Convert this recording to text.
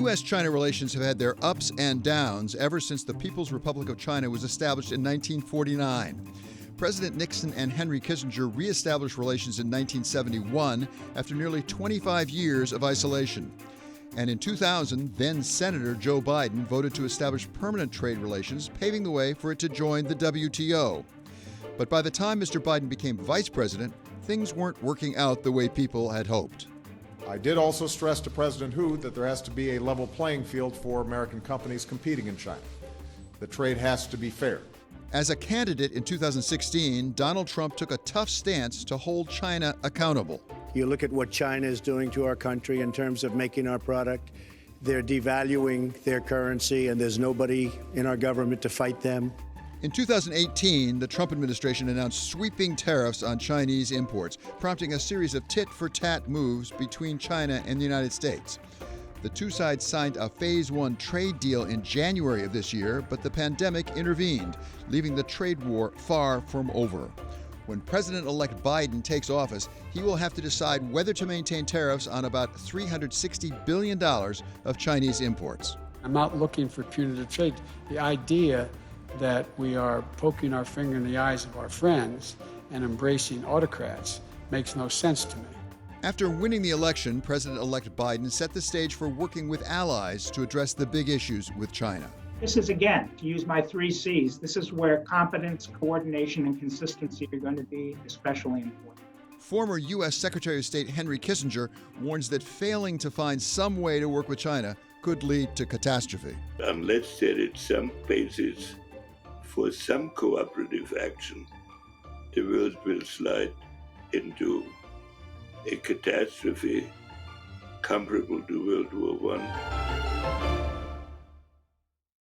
U.S.-China relations have had their ups and downs ever since the People's Republic of China was established in 1949. President Nixon and Henry Kissinger reestablished relations in 1971 after nearly 25 years of isolation. And in 2000, then-Senator Joe Biden voted to establish permanent trade relations, paving the way for it to join the WTO. But by the time Mr. Biden became vice president, things weren't working out the way people had hoped. I did also stress to President Hu that there has to be a level playing field for American companies competing in China. The trade has to be fair. As a candidate in 2016, Donald Trump took a tough stance to hold China accountable. You look at what China is doing to our country in terms of making our product. They're devaluing their currency, and there's nobody in our government to fight them. In 2018, the Trump administration announced sweeping tariffs on Chinese imports, prompting a series of tit-for-tat moves between China and the United States. The two sides signed a Phase 1 trade deal in January of this year, but the pandemic intervened, leaving the trade war far from over. When President-elect Biden takes office, he will have to decide whether to maintain tariffs on about $360 billion of Chinese imports. I'm not looking for punitive trade. The idea that we are poking our finger in the eyes of our friends and embracing autocrats makes no sense to me. After winning the election, President-elect Biden set the stage for working with allies to address the big issues with China. This is, again, to use my 3 C's, this is where competence, coordination, and consistency are going to be especially important. Former U.S. Secretary of State Henry Kissinger warns that failing to find some way to work with China could lead to catastrophe. Unless there is some basis for some cooperative action, the world will slide into a catastrophe comparable to World War I.